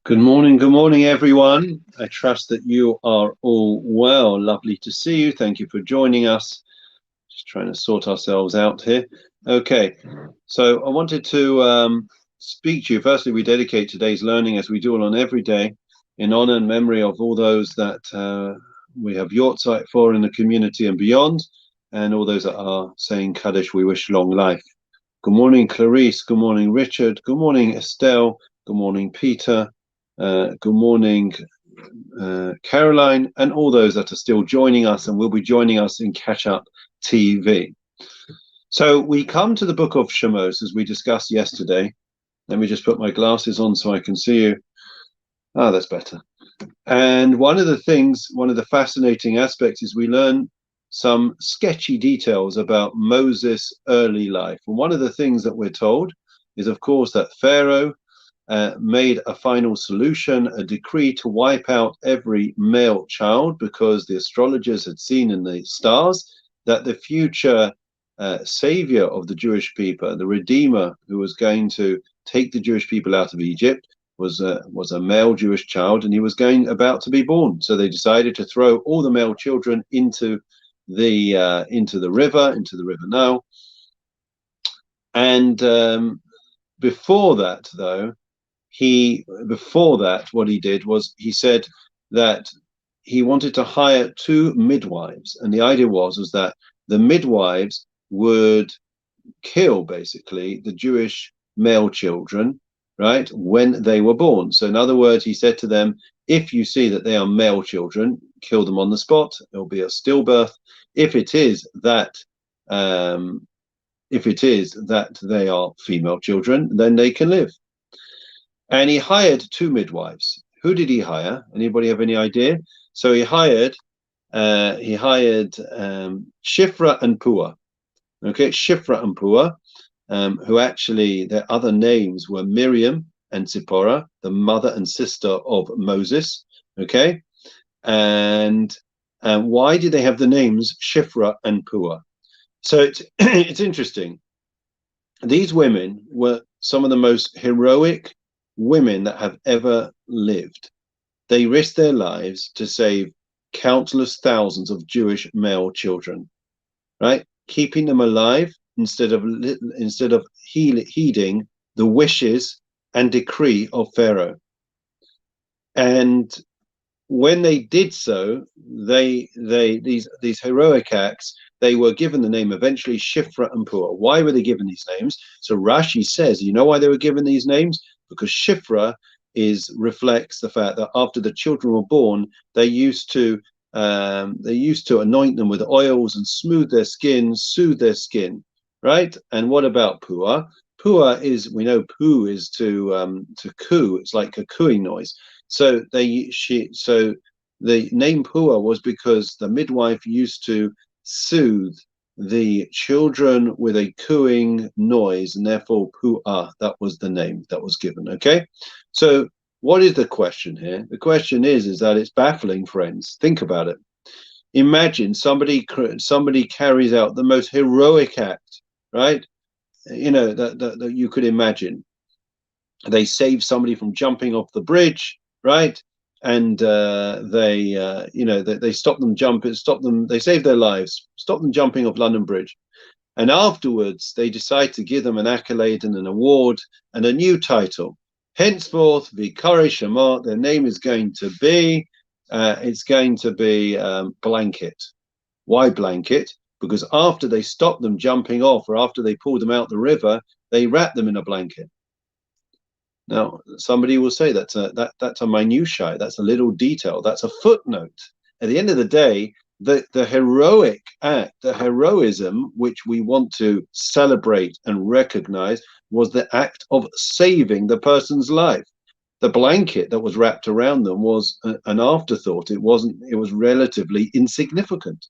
Good morning, everyone. I trust that you are all well. Lovely to see you. Thank you for joining us. Just trying to sort ourselves out here. Okay, so I wanted to speak to you. Firstly, we dedicate today's learning, as we do on every day, in honor and memory of all those that we have Yortzeit for in the community and beyond, and all those that are saying Kaddish. We wish long life. Good morning, Clarice. Good morning, Richard. Good morning, Estelle. Good morning, Peter. Good morning, Caroline, and all those that are still joining us and will be joining us in Catch Up TV. So we come to the book of Shemot as we discussed yesterday. Let me just put my glasses on so I can see you. Ah, that's better. And one of the fascinating aspects is we learn some sketchy details about Moses' early life. And one of the things that we're told is, of course, that Pharaoh made a final solution, a decree to wipe out every male child because the astrologers had seen in the stars that the future savior of the Jewish people, the Redeemer who was going to take the Jewish people out of Egypt, was a male Jewish child, and he was about to be born. So they decided to throw all the male children into the river Nile. And before that, though, what he did was he said that he wanted to hire two midwives, and the idea was that the midwives would kill basically the Jewish male children, right, when they were born. So in other words, he said to them, if you see that they are male children, kill them on the spot. It'll be a stillbirth. If it is that they are female children, then they can live. And he hired two midwives. Who did he hire? Anybody have any idea? So he hired Shifra and Pua. Okay, Shifra and Pua, who actually their other names were Miriam and Zipporah, the mother and sister of Moses. Okay, and why did they have the names Shifra and Pua? So it's interesting. These women were some of the most heroic women that have ever lived. They risked their lives to save countless thousands of Jewish male children, right? Keeping them alive instead of heeding the wishes and decree of Pharaoh. And when they did so, these heroic acts, they were given the name eventually Shifra and Pua. Why were they given these names? So Rashi says, you know why they were given these names? Because Shifra reflects the fact that after the children were born, they used to anoint them with oils and soothe their skin, right? And what about Pua? Pua is, we know Pu is to coo. It's like a cooing noise. So the name Pua was because the midwife used to soothe the children with a cooing noise, and therefore Pua, that was the name that was given. Okay, so what is the question here? The question is that it's baffling, friends. Think about it. Imagine somebody carries out the most heroic act, right? You know that you could imagine. They save somebody from jumping off the bridge, right? And they stop them. They save their lives, stop them jumping off London Bridge. And afterwards, they decide to give them an accolade and an award and a new title. Henceforth, Vikare Shemot, their name is going to be, Blanket. Why Blanket? Because after they stopped them jumping off, or after they pulled them out the river, they wrapped them in a blanket. Now, somebody will say that's a minutiae, that's a little detail, that's a footnote. At the end of the day, the heroic act, the heroism which we want to celebrate and recognize was the act of saving the person's life. The blanket that was wrapped around them was an afterthought. It was relatively insignificant.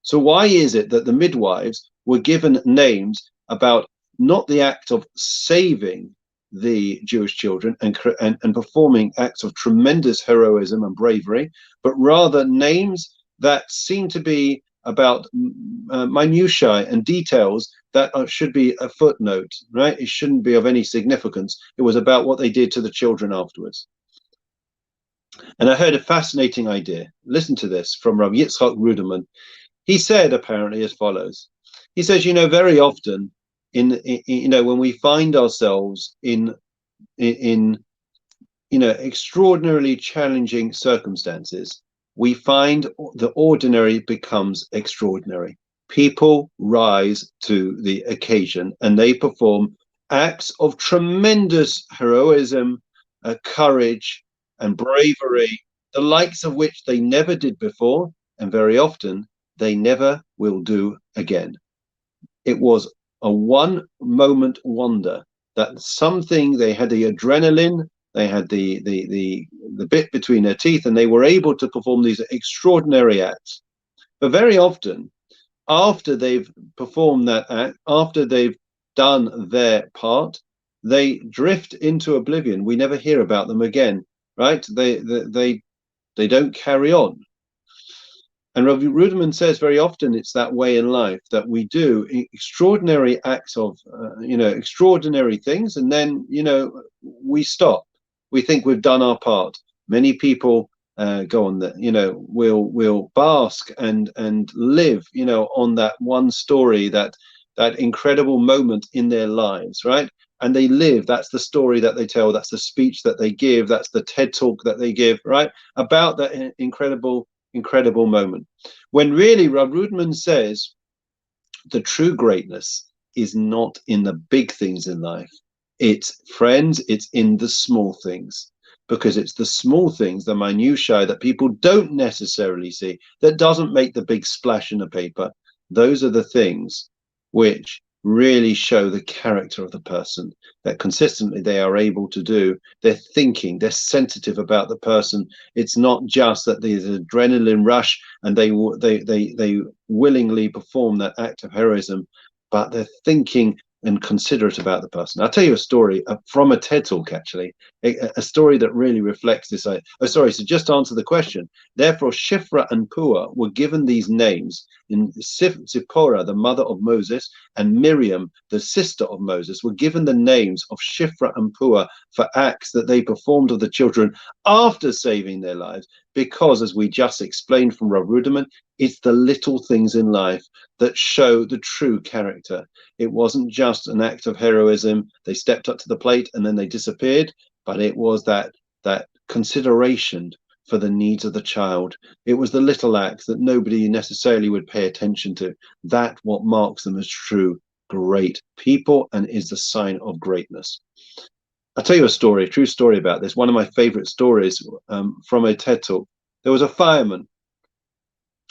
So why is it that the midwives were given names about not the act of saving the Jewish children and performing acts of tremendous heroism and bravery, but rather names that seem to be about minutiae and details that should be a footnote, right? It shouldn't be of any significance. It was about what they did to the children afterwards. And I heard a fascinating idea. Listen to this from Rav Yitzchak Ruderman. He said apparently as follows. He says, very often when we find ourselves in extraordinarily challenging circumstances, we find the ordinary becomes extraordinary. People rise to the occasion and they perform acts of tremendous heroism, courage, and bravery, the likes of which they never did before, and very often they never will do again. It was a one moment wonder that something they had the adrenaline, they had the bit between their teeth, and they were able to perform these extraordinary acts. But very often, after they've performed that act, after they've done their part, they drift into oblivion. We never hear about them again, right? They don't carry on. And Rav Ruderman says very often it's that way in life that we do extraordinary acts of, extraordinary things, and then, we stop. We think we've done our part. Many people go on that, will bask and live, on that one story, that incredible moment in their lives, right? And they live. That's the story that they tell. That's the speech that they give. That's the TED talk that they give, right? About that incredible moment. When really, Rav Rudman says the true greatness is not in the big things in life. It's, friends, it's in the small things, because it's the small things, the minutiae that people don't necessarily see, that doesn't make the big splash in the paper. Those are the things which really show the character of the person, that consistently they are able to do. They're thinking, they're sensitive about the person. It's not just that there's an adrenaline rush and they willingly perform that act of heroism, but they're thinking and considerate about the person. I'll tell you a story from a TED talk, actually, a story that really reflects this. So just to answer the question, therefore Shifra and Pua were given these names. In Zipporah, the mother of Moses, and Miriam, the sister of Moses, were given the names of Shifra and Pua for acts that they performed of the children after saving their lives, because, as we just explained from Rav Ruderman, it's the little things in life that show the true character. It wasn't just an act of heroism. They stepped up to the plate and then they disappeared, but it was that consideration for the needs of the child. It was the little acts that nobody necessarily would pay attention to. That what marks them as true, great people, and is the sign of greatness. I'll tell you a true story about this. One of my favorite stories from a TED talk. There was a fireman,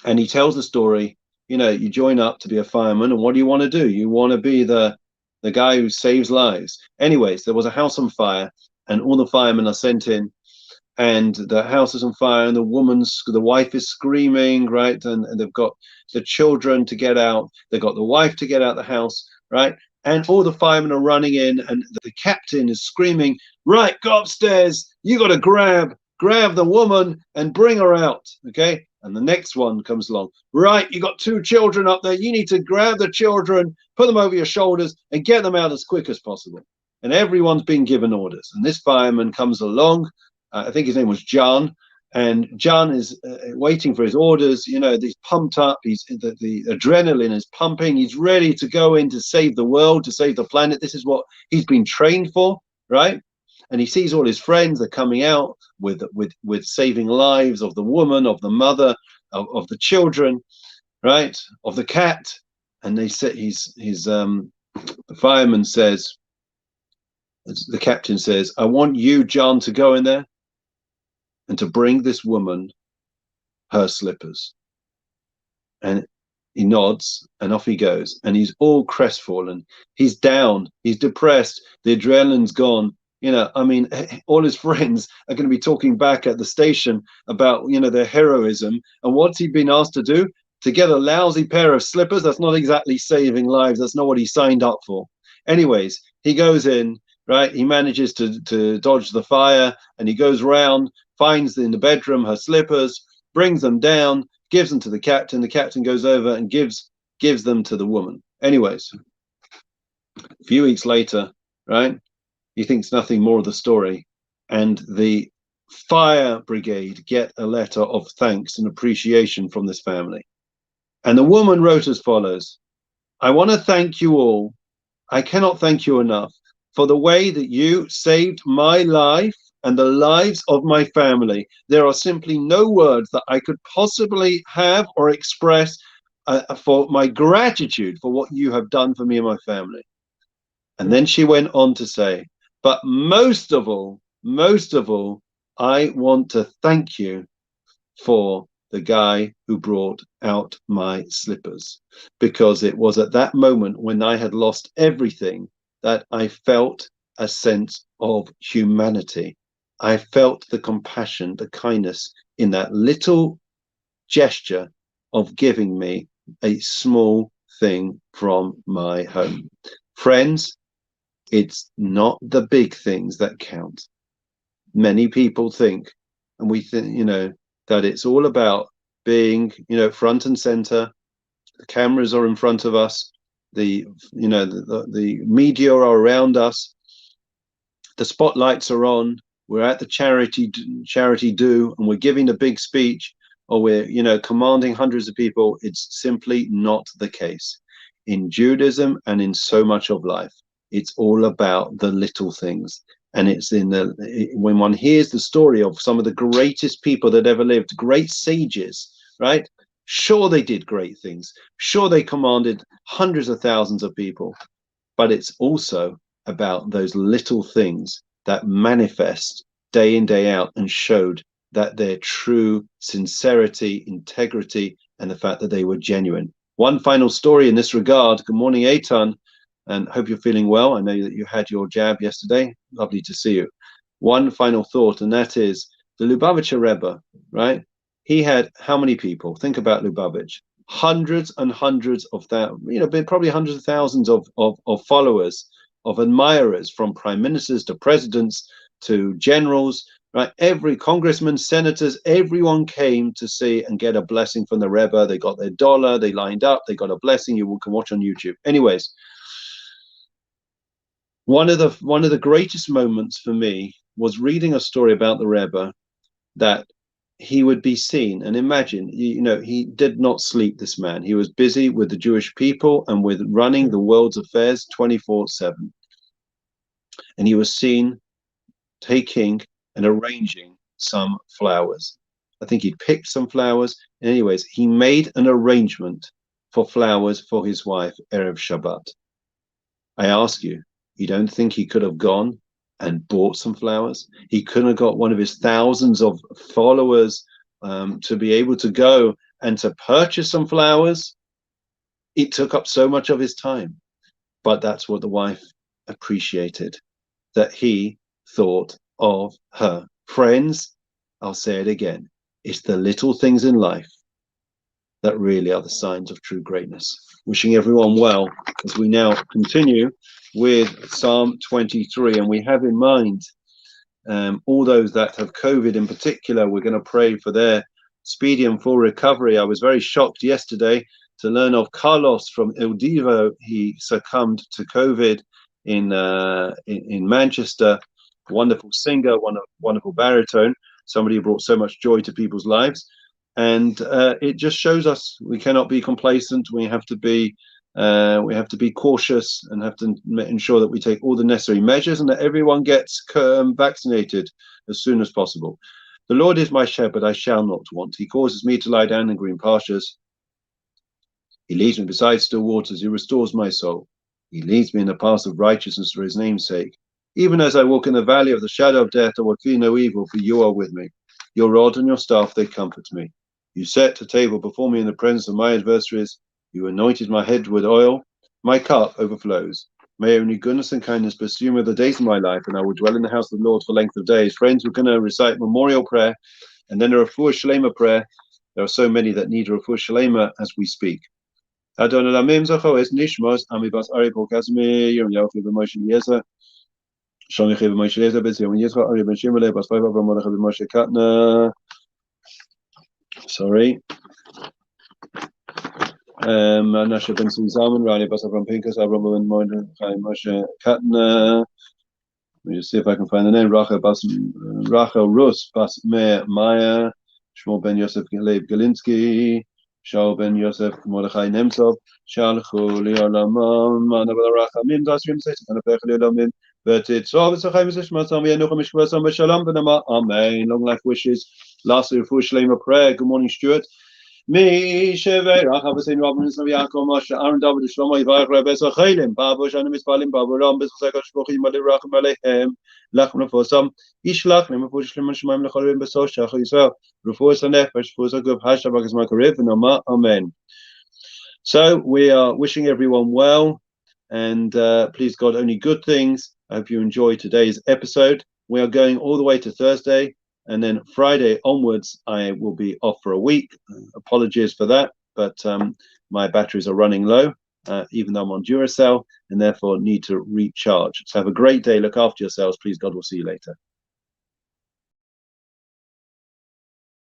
and he tells the story. You join up to be a fireman, and what do you want to do? You want to be the guy who saves lives. Anyways, there was a house on fire, and all the firemen are sent in, and the house is on fire, and the wife is screaming, right? And they've got the children to get out. They've got the wife to get out the house, right? And all the firemen are running in, and the captain is screaming, right, go upstairs. You got to grab the woman and bring her out, okay? And the next one comes along, right, you got 2 children up there. You need to grab the children, put them over your shoulders, and get them out as quick as possible. And everyone's been given orders. And this fireman comes along. I think his name was John. And John is waiting for his orders. He's pumped up. The adrenaline is pumping. He's ready to go in to save the world, to save the planet. This is what he's been trained for, right? And he sees all his friends are coming out with saving lives of the woman, of the mother, of the children, right, of the cat. And they say the fireman says, the captain says, I want you, John, to go in there and to bring this woman her slippers. And he nods and off he goes. And he's all crestfallen. He's down. He's depressed. The adrenaline's gone. All his friends are going to be talking back at the station about, their heroism. And what's he been asked to do? To get a lousy pair of slippers? That's not exactly saving lives. That's not what he signed up for. Anyways, he goes in, right? He manages to dodge the fire, and he goes round, finds in the bedroom her slippers, brings them down, gives them to the captain. The captain goes over and gives them to the woman. Anyways, a few weeks later, right? He thinks nothing more of the story, and the fire brigade get a letter of thanks and appreciation from this family. And the woman wrote as follows: I want to thank you all. I cannot thank you enough for the way that you saved my life and the lives of my family. There are simply no words that I could possibly have or express for my gratitude for what you have done for me and my family. And then she went on to say, but most of all, I want to thank you for the guy who brought out my slippers, because it was at that moment when I had lost everything that I felt a sense of humanity. I felt the compassion, the kindness in that little gesture of giving me a small thing from my home. Friends, it's not the big things that count. Many people think, and we think, that it's all about being, front and center. The cameras are in front of us. The media are around us. The spotlights are on. We're at the charity do, and we're giving a big speech, or we're, commanding hundreds of people. It's simply not the case. In Judaism and in so much of life, it's all about the little things. And it's when one hears the story of some of the greatest people that ever lived, great sages, right? Sure, they did great things. Sure, they commanded hundreds of thousands of people. But it's also about those little things that manifest day in, day out, and showed that their true sincerity, integrity, and the fact that they were genuine. One final story in this regard. Good morning, Eitan, and hope you're feeling well. I know that you had your jab yesterday. Lovely to see you. One final thought, and that is the Lubavitcher Rebbe, right? He had how many people? Think about Lubavitch. Hundreds and hundreds of that, probably hundreds of thousands of followers, of admirers, from prime ministers to presidents to generals, right? Every congressman, senators, everyone came to see and get a blessing from the Rebbe. They got their dollar, they lined up, they got a blessing. You can watch on YouTube. Anyways, one of the greatest moments for me was reading a story about the Rebbe, that he would be seen, and imagine, he did not sleep, this man. He was busy with the Jewish people and with running the world's affairs 24/7. And he was seen taking and arranging some flowers. I think he picked some flowers. And anyways, he made an arrangement for flowers for his wife, Erev Shabbat. I ask you, you don't think he could have gone and bought some flowers? He couldn't have got one of his thousands of followers to be able to go and to purchase some flowers? It took up so much of his time. But that's what the wife appreciated, that he thought of her. Friends, I'll say it again, it's the little things in life that really are the signs of true greatness. Wishing everyone well as we now continue with Psalm 23, and we have in mind all those that have COVID in particular. We're going to pray for their speedy and full recovery. I was very shocked yesterday to learn of Carlos from Il Divo. He succumbed to COVID in Manchester. Wonderful singer, wonderful baritone, somebody who brought so much joy to people's lives. And it just shows us we cannot be complacent. We have to be cautious, and have to ensure that we take all the necessary measures, and that everyone gets vaccinated as soon as possible. The Lord is my shepherd, I shall not want. He causes me to lie down in green pastures. He leads me beside still waters. He restores my soul. He leads me in the path of righteousness for his name's sake. Even as I walk in the valley of the shadow of death, I will fear no evil, for you are with me. Your rod and your staff, they comfort me. You set a table before me in the presence of my adversaries. You anointed my head with oil. My cup overflows. May only goodness and kindness pursue me the days of my life, and I will dwell in the house of the Lord for length of days. Friends, we're going to recite memorial prayer, and then a refuah shlema prayer. There are so many that need a refuah shlema as we speak. Adon Elamim Zachoes Nishmos Amibas Ari Polkazmi Yom Yalchi B'Moshe Yezer Shlomi Chiv B'Moshe Yezer B'Zion Yitzchak Ari Ben Shimele Bas Vayva B'Molech B'Moshe Katna. Sorry. Nasha Ben Zalman Rani Bas Avram Pinkas Avram Ben Moed Chaim Moshe Katna. Let me just see if I can find the name. Rachel Rus Bas Meir Maya, Shmuel ben Yosef Leib Galinsky, Shaul ben Yosef Mordechai Nemtsov, Shalchu Li'olamam, Manav Rachamim, Dasrim Sesik, Anapech Li'olamim, V'titzov V'tzachayim V'zishmatzam, V'yenucham Mishkvasam V'shalom V'nama, Amen. Long life wishes. Lastly, Refuah Shlema prayer. Good morning, Stuart. מי שברך אבותינו אברהם יצחק ויעקב משה אהרן דוד ושלמה יברך רבי זכילים בעבור שאנו מתפללים בעבורם בזכות הקדוש ברוך הוא ימלא רחם עליהם לחם נפוסם ישלח להם רפואה שלמה שמיים לכל יום בסוף שחר ישראל רפואה הנפש רפואה הגוף השבת הזמן קריב ונאמר amen. So we are wishing everyone well, and please God only good things. I hope you enjoyed today's episode. We are going all the way to Thursday, and then Friday onwards, I will be off for a week. Apologies for that, but my batteries are running low, even though I'm on Duracell, and therefore need to recharge. So have a great day. Look after yourselves. Please, God, we'll see you later.